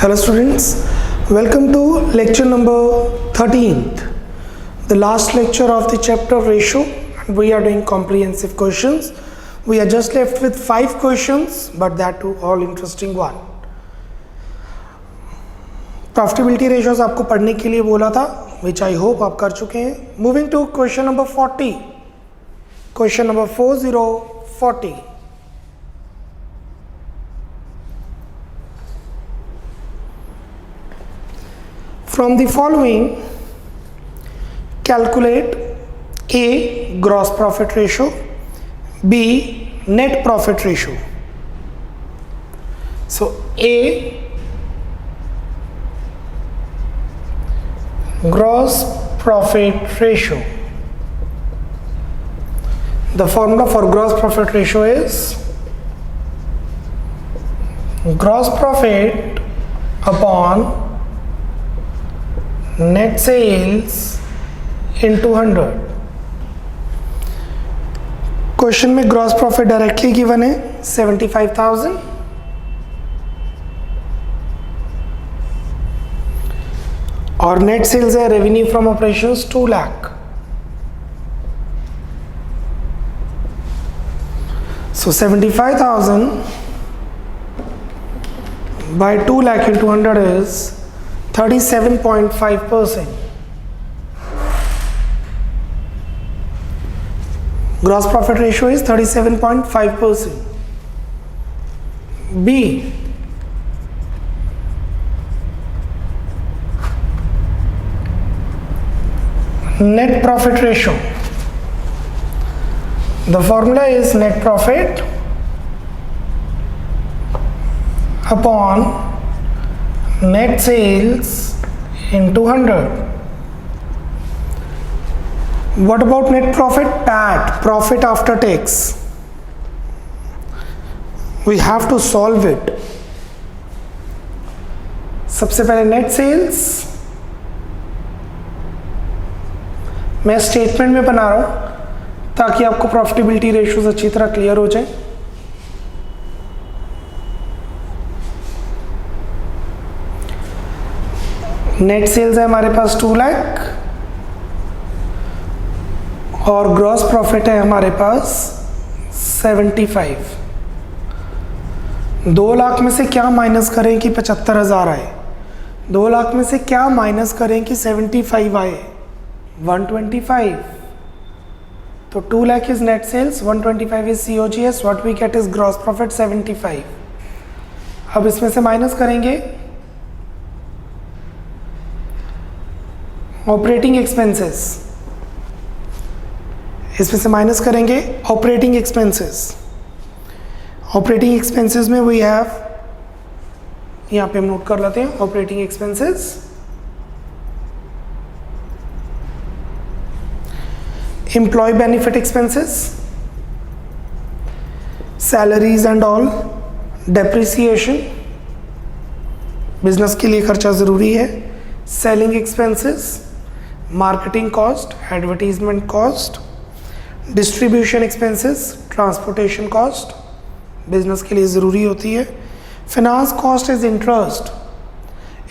Hello students, welcome to lecture number 13th, the last lecture of the chapter ratio. We are doing comprehensive questions. We are just left with 5 questions, but that too all interesting one. Profitability ratios आपको पढ़ने के लिए बोला था, which I hope आप कर चुके हैं. Moving to question number 40. Question number 40. From the following, calculate A. Gross profit ratio, B. Net profit ratio. So A. Gross profit ratio. The formula for gross profit ratio is gross profit upon net sales into 100. Question में gross profit directly given है 75,000 और net sales है revenue from operations 2 lakh. So 75,000 by 2 lakh into 100 is 37.5%. Gross profit ratio is 37.5%. B. Net profit ratio. The formula is net profit upon net sales into 100. What about net profit? PAT, profit after tax. We have to solve it. सबसे पहले net sales मैं statement में बना रहा हूं ताकि आपको profitability ratios अच्छी तरह क्लियर हो जाए. नेट सेल्स है हमारे पास 2 लाख और ग्रॉस प्रॉफिट है हमारे पास 75. 2 लाख में से क्या माइनस करें कि 75,000 आए, 2 लाख में से क्या माइनस करें कि 75 आए, 125. तो 2 lakh is net sales, 125 is COGS, what we get is gross profit 75. अब इसमें से माइनस करेंगे ऑपरेटिंग एक्सपेंसेस, इसमें से माइनस करेंगे ऑपरेटिंग एक्सपेंसेस. ऑपरेटिंग एक्सपेंसेस में वी हैव, यहाँ पे हम नोट कर लेते हैं operating expenses. Employ benefit expenses, salaries and all, depreciation, business के लिए खर्चा ज़रूरी है, selling expenses, marketing cost, advertisement cost, distribution expenses, transportation cost, business के लिए ज़रूरी होती है. Finance cost is interest,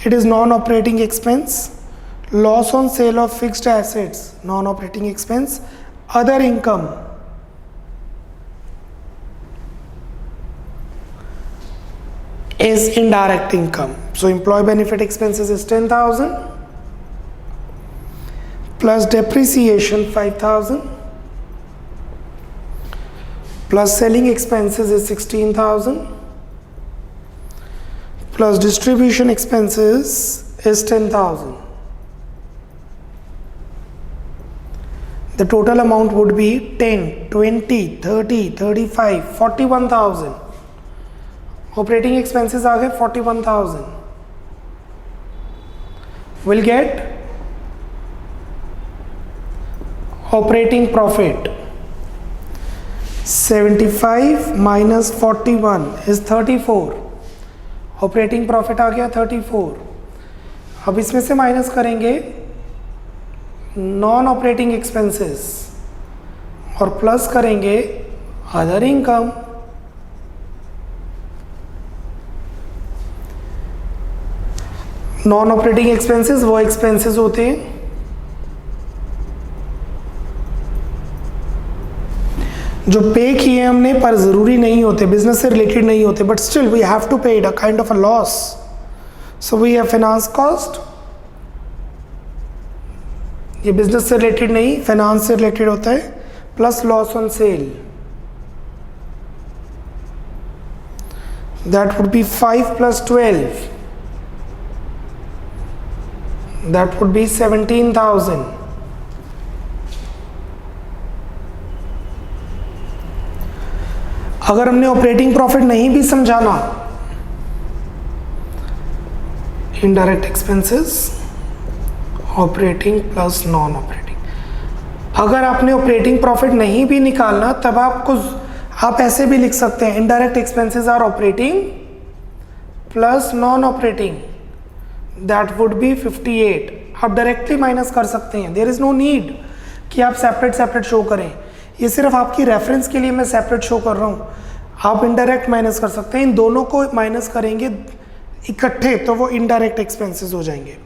it is non operating expense. Loss on sale of fixed assets, non operating expense. Other income is indirect income. So employee benefit expenses is 10,000 plus depreciation 5,000 plus selling expenses is 16,000 plus distribution expenses is 10,000. The total amount would be 10, 20, 30, 35, 41,000. Operating expenses आ गए 41,000. Will get operating profit 75 minus 41 is 34. Operating profit आ गया 34. अब इसमें से minus करेंगे non operating expenses और plus करेंगे other income. Non operating expenses वो एक्सपेंसेस होते हैं जो पे किए हमने पर ज़रूरी नहीं होते, बिजनेस से रिलेटेड नहीं होते, but still we have to pay it, a kind of a loss. So we have finance cost, ये बिजनेस से रिलेटेड नहीं, फाइनेंस से रिलेटेड होता है, plus loss on sale. That would be 5 plus 12, that would be 17,000. अगर हमने operating profit नहीं भी समझाना, indirect expenses operating plus non operating, अगर आपने ऑपरेटिंग प्रॉफिट नहीं भी निकालना तब आप ऐसे भी लिख सकते हैं, indirect expenses are operating plus non operating, that would be 58. आप डायरेक्टली माइनस कर सकते हैं, देयर इज नो नीड कि आप सेपरेट शो करें, ये सिर्फ आपकी रेफरेंस के लिए मैं सेपरेट शो कर रहा हूँ. आप इनडायरेक्ट माइनस कर सकते हैं, इन दोनों को माइनस करेंगे इकट्ठे तो वो इनडायरेक्ट एक्सपेंसेस हो जाएंगे.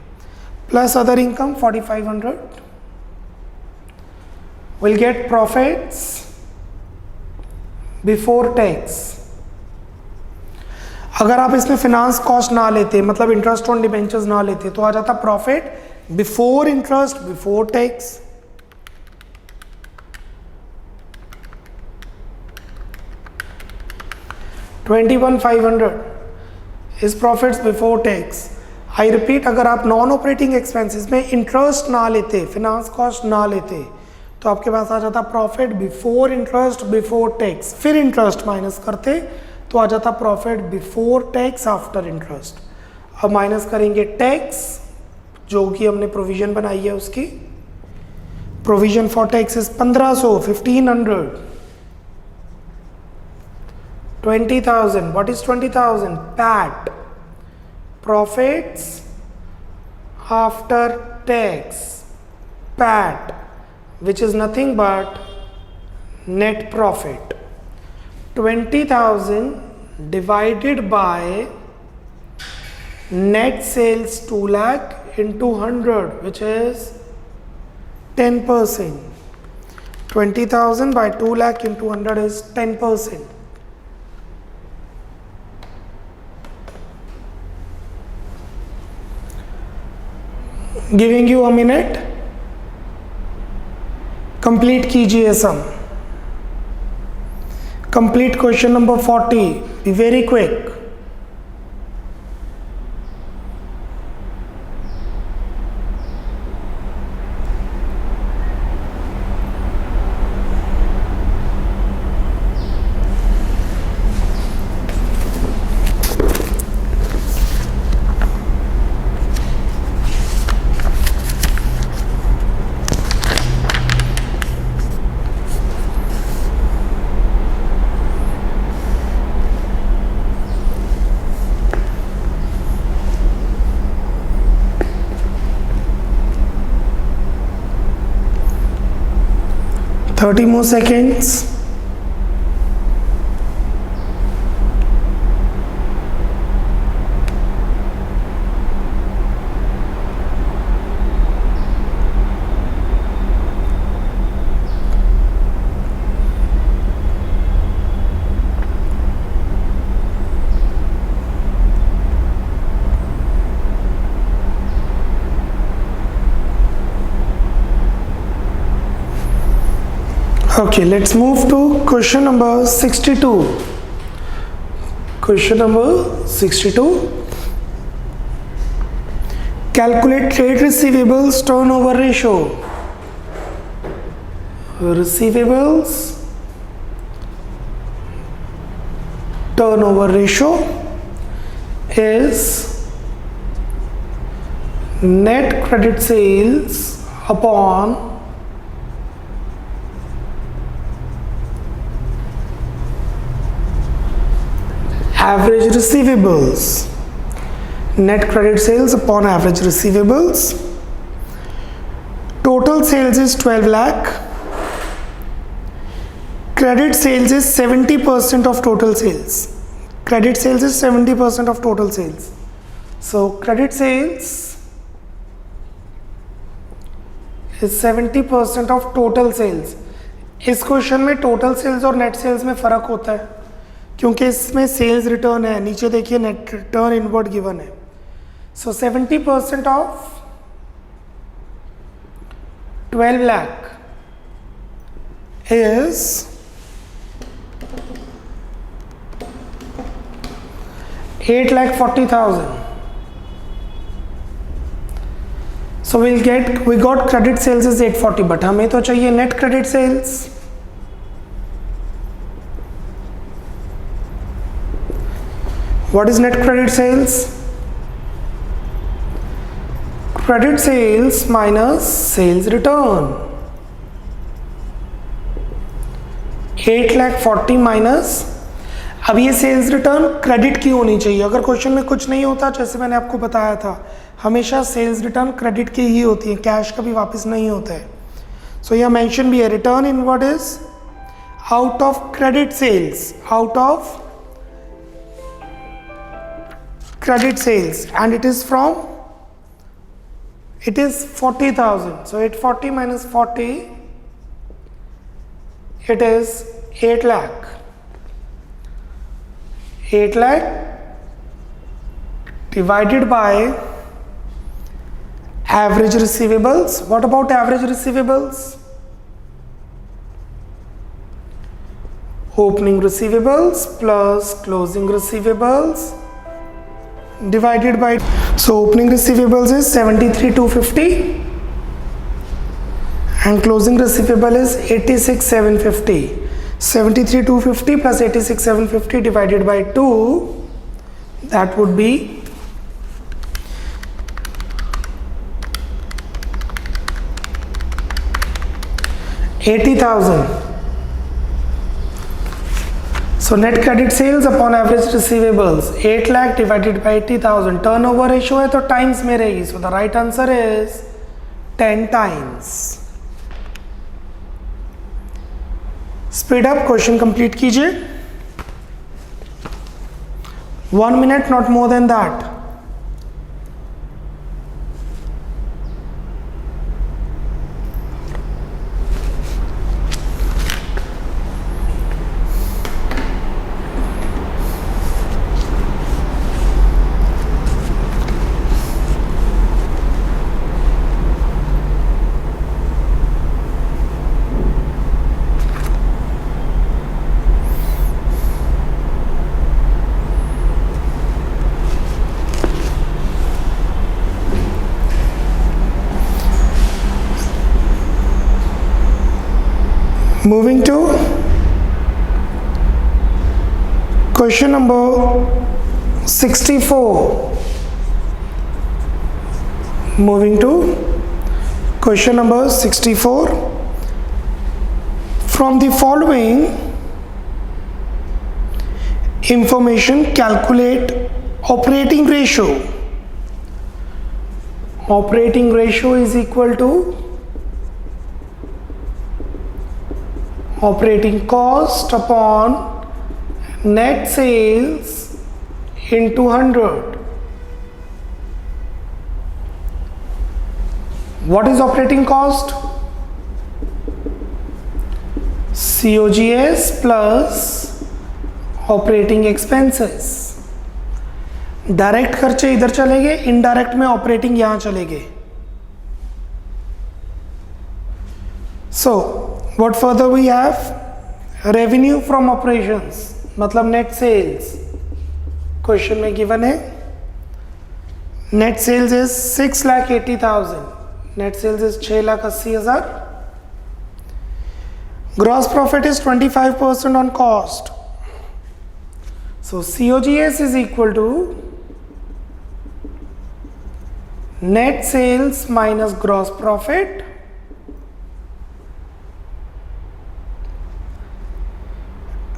Plus other income 4,500, will get profits before tax. अगर आप इसमें फाइनेंस कॉस्ट ना लेते, मतलब इंटरेस्ट ऑन डिबेंचर्स ना लेते, तो आ जाता profit before interest before tax. $21,500 is profits before tax. I repeat, अगर आप नॉन ऑपरेटिंग एक्सपेंसेस में इंटरेस्ट ना लेते, फाइनेंस कॉस्ट ना लेते, तो आपके पास आ जाता profit before interest before tax. फिर इंटरेस्ट माइनस करते तो आ जाता profit before tax after interest. अब माइनस करेंगे टैक्स, जो कि हमने प्रोविजन बनाई है उसकी. Provision for tax is 1,500, 1,500, 20,000. What is 20,000? PAT, profits after tax, PAT, which is nothing but net profit. 20,000 divided by net sales 2 lakh into 100, which is 10%. 20,000 by 2 lakh into 100 is 10%. Giving you a minute, complete कीजिए सम. Complete question number 40. Be very quick. Thirty more seconds. Okay, let's move to question number 62. Question number 62. Calculate trade receivables turnover ratio. Receivables turnover ratio is net credit sales upon average receivables. Net credit sales upon average receivables. Total sales is 12 lakh. Credit sales is 70% of total sales. Credit sales is 70% of total sales. So credit sales is 70% of total sales. इस question में total sales और net sales में फ़र्क होता है क्योंकि इसमें sales return है, नीचे देखिए नेट रिटर्न इनवर्ड गिवन है. सो 70% of 12 lakh is 8,40,000. So we got credit sales is 840, but हमें तो चाहिए net credit sales. What is net credit sales? Credit sales minus sales return. 8,40,000 minus, अब ये सेल्स रिटर्न क्रेडिट की होनी चाहिए. अगर क्वेश्चन में कुछ नहीं होता, जैसे मैंने आपको बताया था, हमेशा सेल्स रिटर्न क्रेडिट की ही होती है, कैश कभी वापस नहीं होता है. सो यह मेंशन भी है, return inward is out of credit sales, out of credit sales, and it is from, it is 40,000. So 840 minus 40, it is 8 lakh. 8 lakh divided by average receivables. What about average receivables? Opening receivables plus closing receivables divided by, so opening receivables is 73,250 and closing receivable is 86,750. 73,250 plus 86,750 divided by 2, that would be 80,000. So net credit sales upon average receivables 8 lakh divided by 80,000. Turnover ratio है तो times में रहेगी. So the right answer is 10 times. Speed up, question complete कीजिए. 1 minute, not more than that. Moving to question number 64. Moving to question number 64. From the following information, calculate operating ratio. Operating ratio is equal to operating cost upon net sales into 100. What is operating cost? COGS plus operating expenses. Direct खर्चे इधर चले गए, indirect में operating यहां चले गए. So what further we have? Revenue from operations, मतलब net sales. Question में गिवन है net sales is 6,80,000. net sales is 6,80,000. gross profit is 25% on cost. So COGS is equal to net sales minus gross profit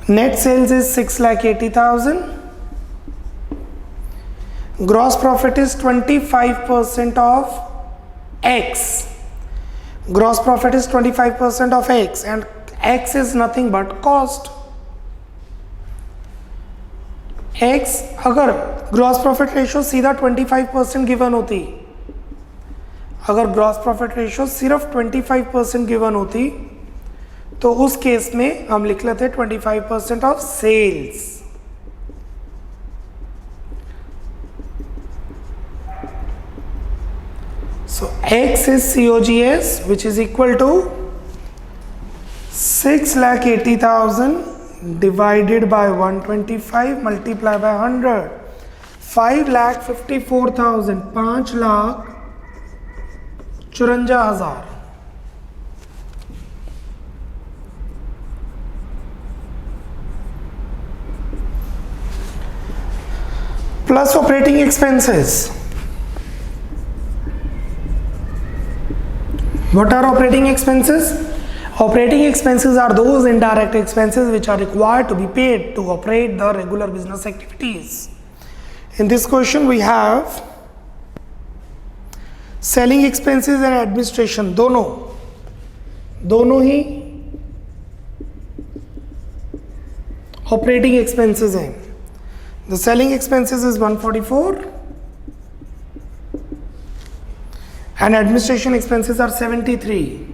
net sales is 6,80,000. Gross profit is 25% of X. Gross profit is 25% of X, and X is nothing but cost. X, अगर gross profit ratio सीधा 25% given होती, अगर gross profit ratio सिर्फ 25% given होती तो उस case में हम लिख लेते 25% of sales. So X is COGS, which is equal to 6,80,000 divided by 125 multiplied by 100, 5,54,000, 5,54,000 plus operating expenses. What are operating expenses? Operating expenses are those indirect expenses which are required to be paid to operate the regular business activities. In this question we have selling expenses and administration, दोनों ही operating expenses हैं. The selling expenses is 144 and administration expenses are 73.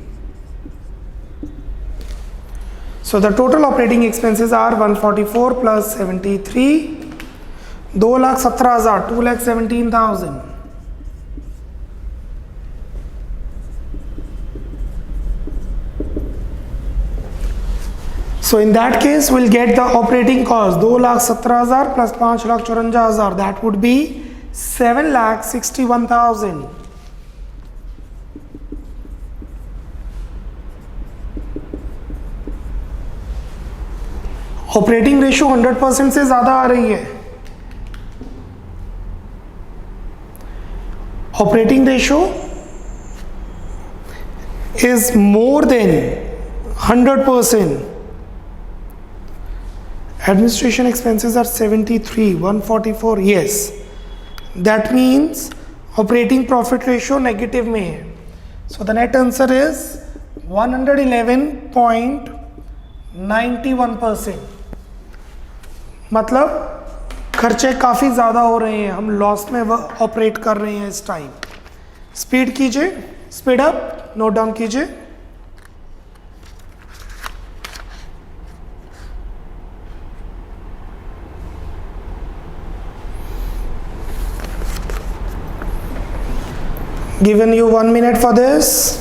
So the total operating expenses are 144 plus 73, 2,17,000, 2,17,000. So in that case we'll get the operating cost 2,17,000 plus 5,54,000, that would be 7,61,000. Operating ratio 100% से ज्यादा आ रही है, operating ratio is more than 100%. Administration expenses are 73, 144, yes. That means operating profit ratio negative में है. So the net answer is 111.91%. मतलब खर्चे काफ़ी ज़्यादा हो रहे हैं, हम लॉस में ऑपरेट कर रहे हैं इस टाइम. स्पीड कीजिए, स्पीड अप, नोट डाउन कीजिए. Given you 1 minute for this.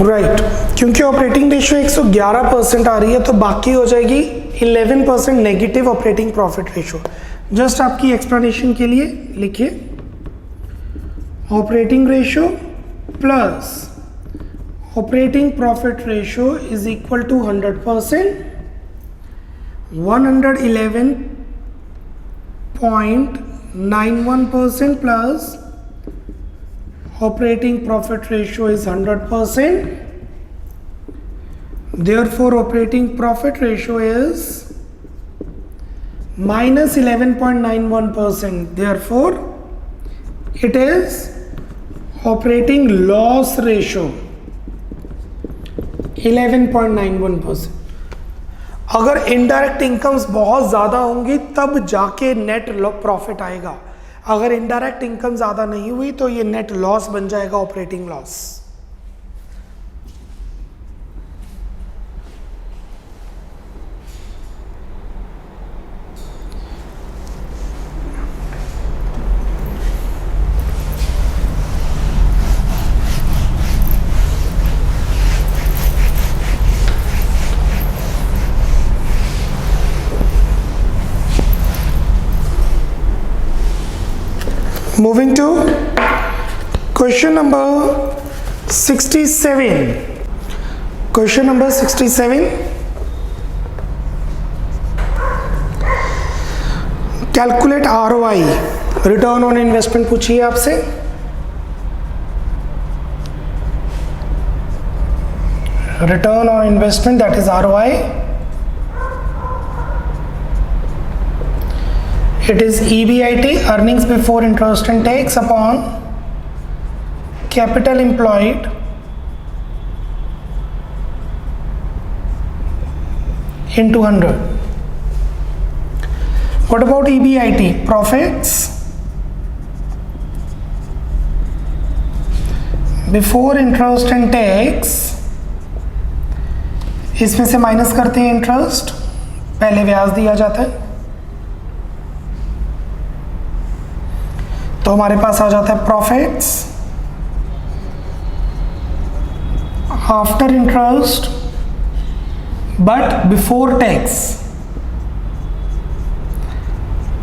Right, क्योंकि ऑपरेटिंग रेशियो 111% आ रही है तो बाकी हो जाएगी 11% negative operating profit ratio. Just आपकी एक्सप्लेनेशन के लिए लिखिए operating ratio plus operating profit ratio is equal to 100%, 111.91% प्लस operating profit ratio is 100%. Therefore operating profit ratio is minus 11.91%. Therefore it is operating loss ratio 11.91%. अगर indirect incomes बहुत ज़्यादा होंगी तब जाके नेट प्रॉफिट आएगा. अगर इनडायरेक्ट इनकम ज़्यादा नहीं हुई तो ये नेट लॉस बन जाएगा, operating loss. Moving to question number 67. Question number 67. Calculate ROI, return on investment पूछिए आपसे. Return on investment, that is ROI. It is EBIT, earnings before interest and tax, upon capital employed into 100. What about EBIT? Profits before interest and tax. इसमें से minus करते हैं interest, पहले ब्याज दिया जाता है, तो हमारे पास आ जाता है profits after interest but before tax.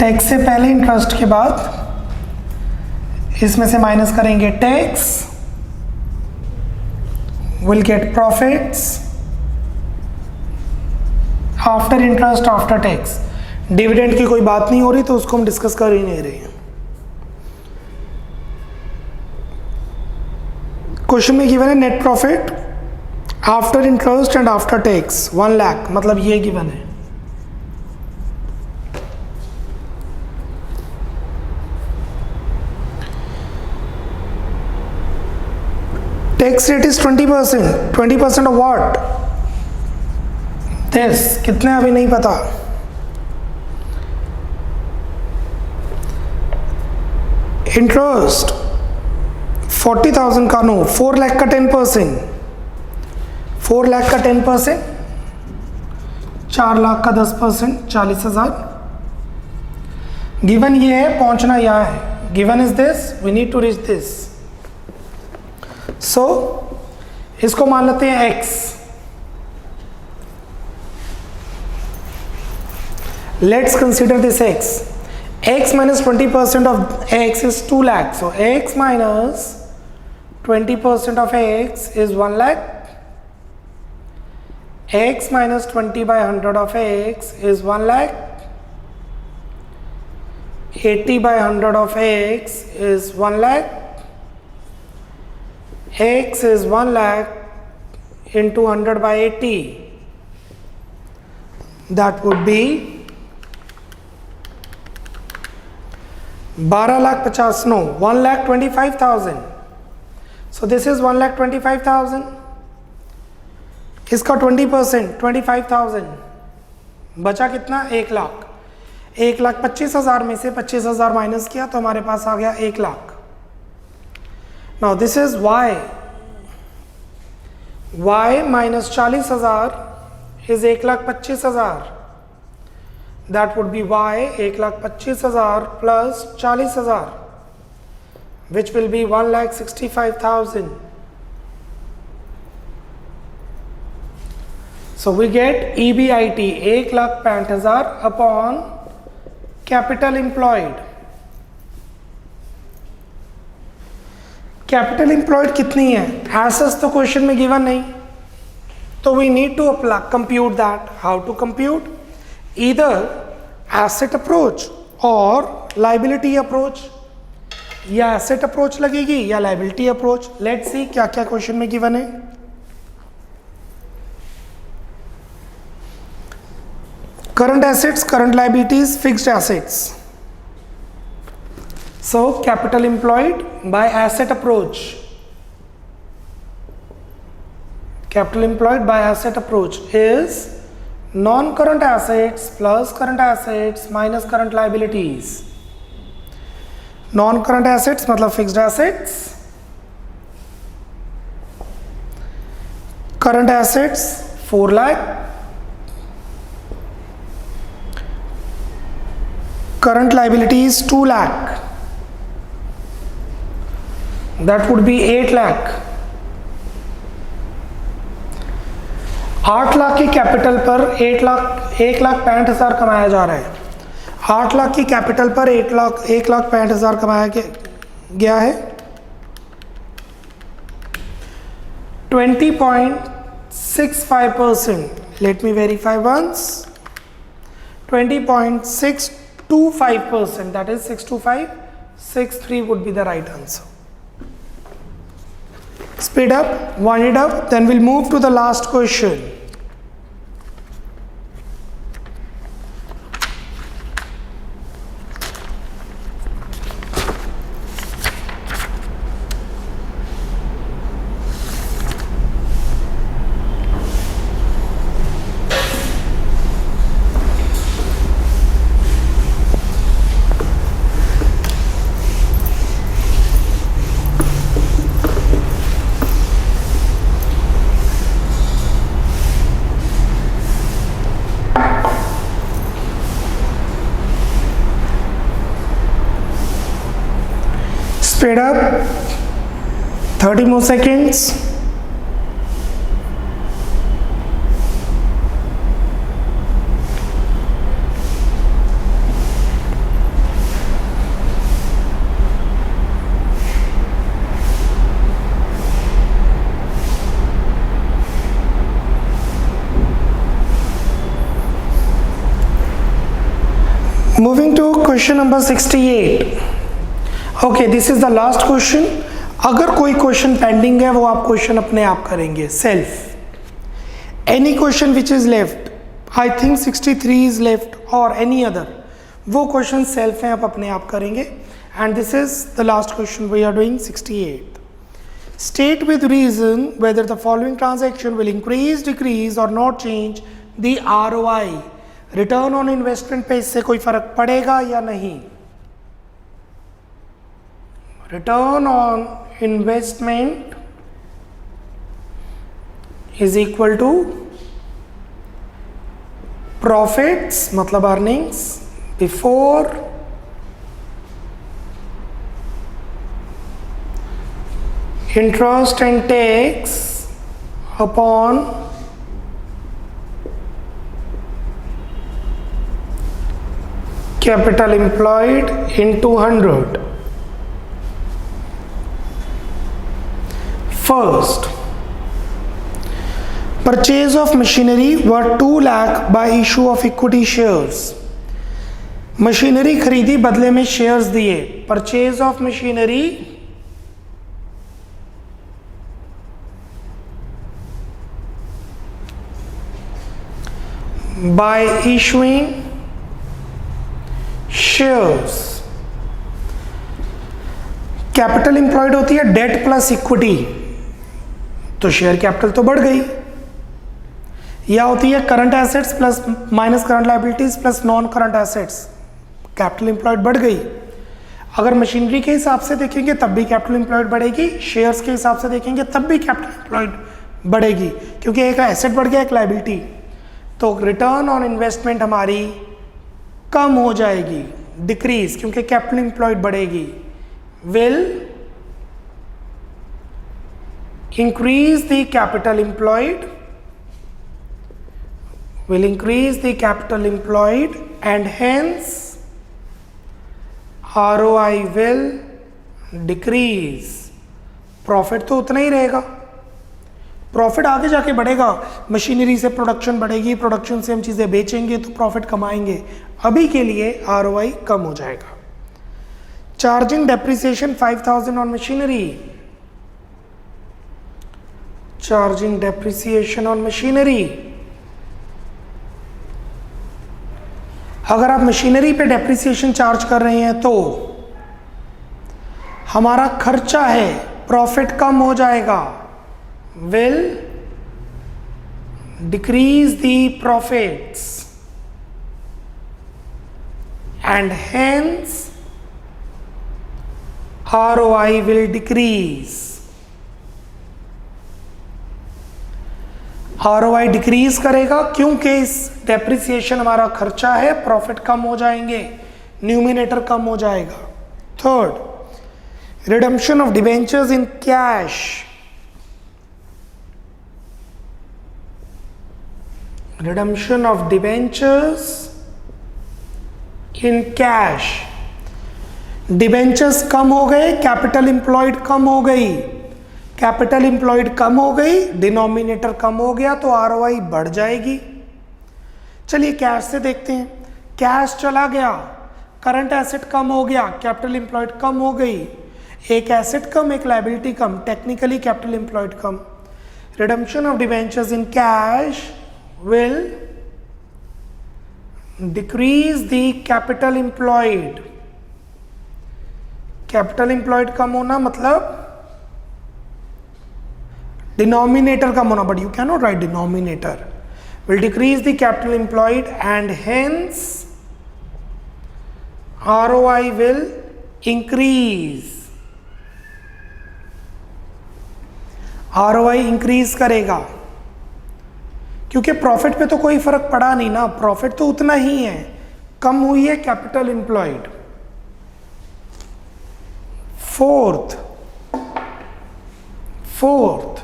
Tax से पहले, इंटरेस्ट के बाद, इसमें से माइनस करेंगे tax, will get profits after interest after tax. Dividend की कोई बात नहीं हो रही तो उसको हम डिस्कस कर ही नहीं रहे हैं. क्वेश्चन में गिवन है net profit after interest and after tax 1 lakh, मतलब ये गिवन है. Tax rate is 20%. 20% of what? This. कितने अभी नहीं पता. इंटरेस्ट 40,000 का, नो 4 लाख का 10%. 4 लाख का 10%, 4 लाख का 10%, 40,000. गिवन ये है, पहुंचना यहाँ है. Given is this, we need to reach this. So इसको मान लेते हैं x. Let's consider this x. X minus 20% of x is 2 lakh. So x minus 20% of x is 1 lakh. X minus 20 by 100 of x is 1 lakh. 80 by 100 of x is 1 lakh. X is 1 lakh into 100 by 80. That would be 12,50,000, no, 1,25,000. So this is 1,25,000. इसका 20% 25,000, बचा कितना? 1 लाख. 1,25,000 में से 25,000 minus किया तो हमारे पास आ गया 1 lakh. Now this is y. y minus 40,000 is 1,25,000. That would be y 1,25,000 plus 40,000, which will be 1,65,000. So we get EBIT 1,65,000 upon capital employed. Capital employed कितनी है? Assets तो क्वेश्चन में गिवन नहीं, तो we need to compute that. How to compute? Either asset approach or liability approach. या asset approach लगेगी या liability approach. Let's see क्या क्या क्वेश्चन में गिवन है. Current assets, current liabilities, fixed assets. So capital employed by asset approach. Capital employed by asset approach is non-current assets plus current assets minus current liabilities. Non-current assets मतलब fixed assets, current assets 4 lakh, current liabilities 2 lakh, that would be 8 lakh. 8 lakh की capital पर 1,65,000 कमाया जा रहा है. 8 लाख की capital पर 1,65,000 कमाया गया है 20.65%. Let me verify once. 20.625%, that is 62563 would be the right answer. Speed up, wind it up, then we'll move to the last question. Speed up, 30 more seconds. Moving to question number 68. Okay, this is the last question. अगर कोई question pending है वो आप question अपने आप करेंगे self. Any question which is left, I think 63 is left और any other, वो क्वेश्चन सेल्फ हैं, आप अपने आप करेंगे. And this is the last question we are doing 68. State with reason whether the following transaction will increase, decrease और not change the ROI. Return on investment पे इससे कोई फर्क पड़ेगा या नहीं. Return on investment is equal to profits, मतलब earnings before interest and tax upon capital employed into 100. First, purchase of machinery worth 2 lakh by issue of equity shares. Machinery खरीदी, बदले में शेयर्स दिए. Purchase of machinery bye issuing shares. Capital employed होती है date plus equity, तो share capital तो बढ़ गई. या होती है current assets plus minus current liabilities plus non current assets, capital employed बढ़ गई. अगर मशीनरी के हिसाब से देखेंगे तब भी कैपिटल इंप्लॉयड बढ़ेगी, शेयर्स के हिसाब से देखेंगे तब भी कैपिटल इंप्लॉयड बढ़ेगी, क्योंकि एक एसेट बढ़ गया, एक लायबिलिटी. तो रिटर्न ऑन इन्वेस्टमेंट हमारी कम हो जाएगी, डिक्रीज, क्योंकि कैपिटल इंप्लॉयड बढ़ेगी. will increase the capital employed, will increase the capital employed and hence ROI will decrease. Profit तो उतना ही रहेगा, प्रॉफिट आगे जाके बढ़ेगा. मशीनरी से प्रोडक्शन बढ़ेगी, प्रोडक्शन से हम चीज़ें बेचेंगे तो प्रॉफिट कमाएंगे. अभी के लिए ROI कम हो जाएगा. Charging depreciation 5,000 on machinery. Charging depreciation on machinery. अगर आप मशीनरी पे डेप्रिसिएशन चार्ज कर रहे हैं तो हमारा खर्चा है, प्रॉफिट कम हो जाएगा. Will decrease the profits and hence ROI will decrease. ROI decrease करेगा क्योंकि इस डेप्रिसिएशन हमारा खर्चा है, प्रॉफिट कम हो जाएंगे, न्यूमिनेटर कम हो जाएगा. Third, redemption of debentures in cash. Redemption of debentures in cash. Debentures कम हो गए, कैपिटल एम्प्लॉयड कम हो गई, कैपिटल एम्प्लॉयड कम हो गई, डिनोमिनेटर कम हो गया तो आरओआई बढ़ जाएगी। चलिए कैश से देखते हैं। कैश चला गया, करंट एसेट कम हो गया, कैपिटल एम्प्लॉयड कम हो गई, एक एसेट कम एक लायबिलिटी कम, टेक्निकली कैपिटल एम्प्लॉयड कम। Redemption of debentures in cash will decrease the capital employed. Capital employed कम होना मतलब डिनोमिनेटर कम होना, but you can not write denominator. Will decrease the capital employed and hence ROI will increase। ROI increase करेगा क्योंकि profit पे तो कोई फर्क पड़ा नहीं ना, प्रॉफिट तो उतना ही है, कम हुई है capital employed. Fourth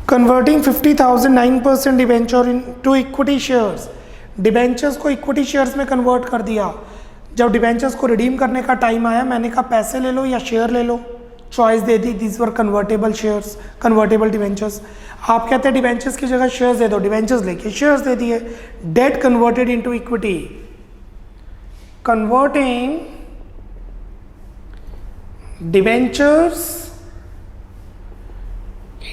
converting 50,000 9% debenture into equity shares. Debentures को इक्विटी शेयर्स में कन्वर्ट कर दिया। जब डिबेंचर्स को रिडीम करने का टाइम आया, मैंने कहा पैसे ले लो या शेयर ले लो, चॉइस दे दी। This were convertible shares, convertible debentures. आप कहते हैं डिबेंचर्स की जगह शेयर्स दे दो, डिबेंचर्स लेके शेयर्स दे दिए। Debt converted into equity. Converting debentures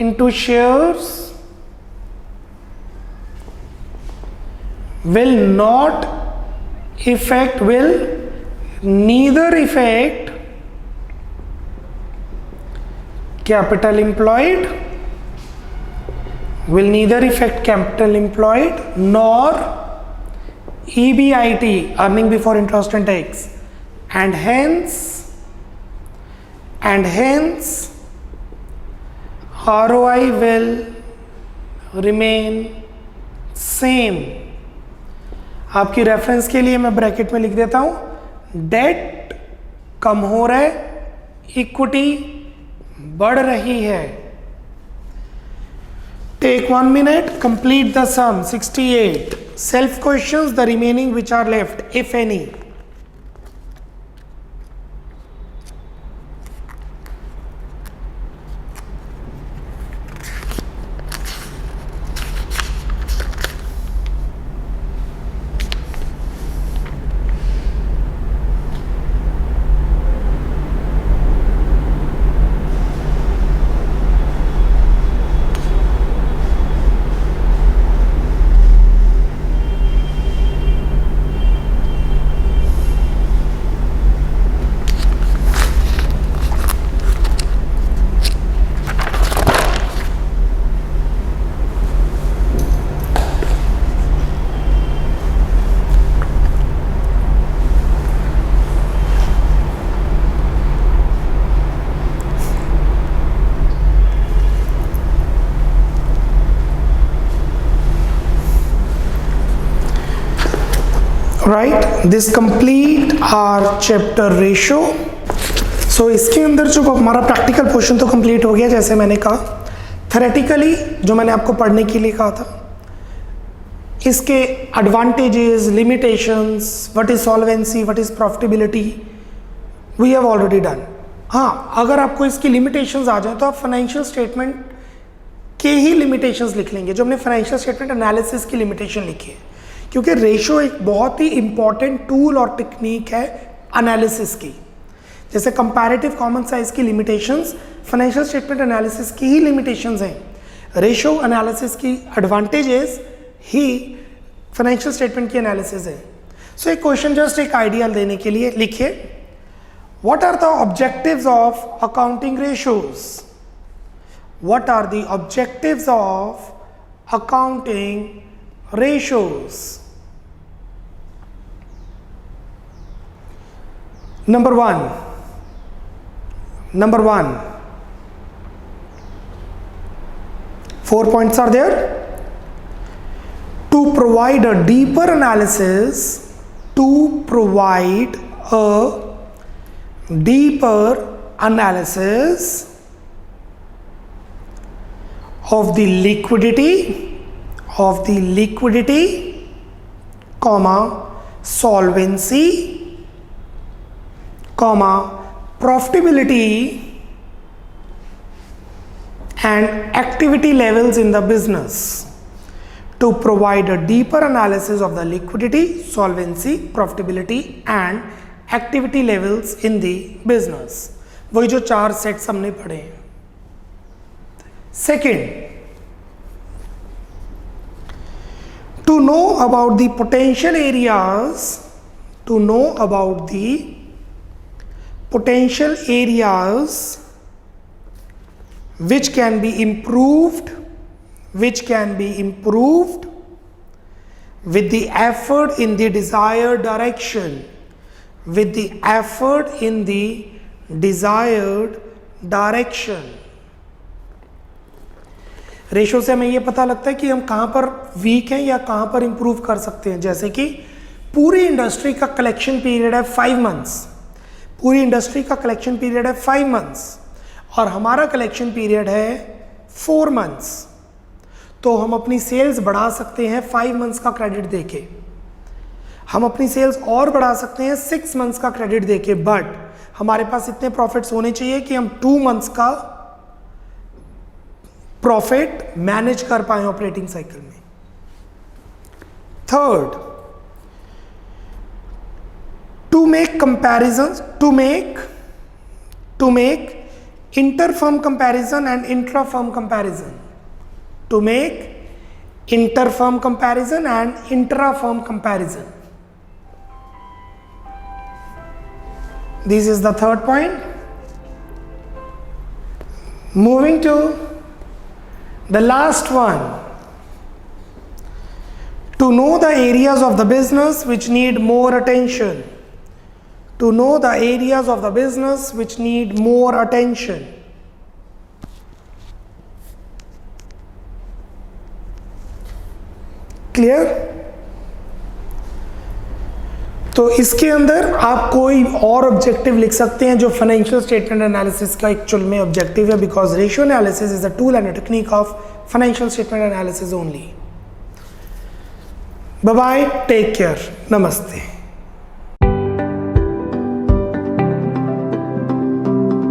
into shares will neither affect capital employed, nor EBIT, earning before interest and tax, and hence ROI will remain same। आपकी रेफरेंस के लिए मैं ब्रैकेट में लिख देता हूं, डेट कम हो रहा है, इक्विटी बढ़ रही है। Take 1 minute, complete the sum 68। Self questions, the remaining which are left if any. Right, this complete our chapter ratio. So इसके अंदर जो हमारा प्रैक्टिकल पोर्शन तो कंप्लीट हो गया, जैसे मैंने कहा। थेरेटिकली जो मैंने आपको पढ़ने के लिए कहा था, इसके advantages, limitations, what is solvency, what is profitability, we have already done. हाँ, अगर आपको इसकी लिमिटेशंस आ जाए तो आप फाइनेंशियल स्टेटमेंट के ही लिमिटेशंस लिख लेंगे, जो हमने फाइनेंशियल स्टेटमेंट एनालिसिस की लिमिटेशन लिखी है, क्योंकि रेशो एक बहुत ही इंपॉर्टेंट टूल और टेक्निक है एनालिसिस की। जैसे कंपैरेटिव कॉमन साइज की लिमिटेशंस फाइनेंशियल स्टेटमेंट एनालिसिस की ही लिमिटेशंस हैं। रेशो एनालिसिस की एडवांटेजेस ही फाइनेंशियल स्टेटमेंट की एनालिसिस है। सो एक क्वेश्चन जस्ट एक आइडिया देने के लिए लिखिए, what are the objectives of accounting ratios? What are the objectives of accounting ratios? Number one, 4 points are there. To provide a deeper analysis, of the liquidity, comma, solvency comma, profitability and activity levels in the business to provide a deeper analysis of the liquidity, solvency, profitability and activity levels in the business. वही जो 4 sets हमने पढ़े हैं. Second, to know about the potential areas, to know about the potential areas which can be improved with the effort in the desired direction, with the effort in the desired direction. Ratio से हमें ये पता लगता है कि हम कहाँ पर वीक हैं या कहाँ पर इंप्रूव कर सकते हैं. जैसे कि पूरी इंडस्ट्री का कलेक्शन पीरियड है 5 मंथ्स, पूरी इंडस्ट्री का कलेक्शन पीरियड है 5 मंथ्स और हमारा कलेक्शन पीरियड है 4 मंथ्स. तो हम अपनी सेल्स बढ़ा सकते हैं 5 मंथ्स का क्रेडिट देके, हम अपनी सेल्स और बढ़ा सकते हैं 6 मंथ्स का क्रेडिट देके, बट हमारे पास इतने प्रॉफिट्स होने चाहिए कि हम 2 मंथ्स का प्रॉफिट मैनेज कर पाए ऑपरेटिंग साइकिल में. Third, to make comparisons, to make interfirm comparison and intrafirm comparison, to make inter-firm comparison and intra-firm comparison. This is the third point. Moving to the last one, to know the areas of the business which need more attention, to know the areas of the business which need more attention. Clear? तो इसके अंदर आप कोई और objective लिख सकते हैं जो फाइनेंशियल स्टेटमेंट एनालिसिस का एक्चुअल में ऑब्जेक्टिव है, because ratio analysis is a tool and a technique of financial statement analysis only. Bye bye, take care, नमस्ते.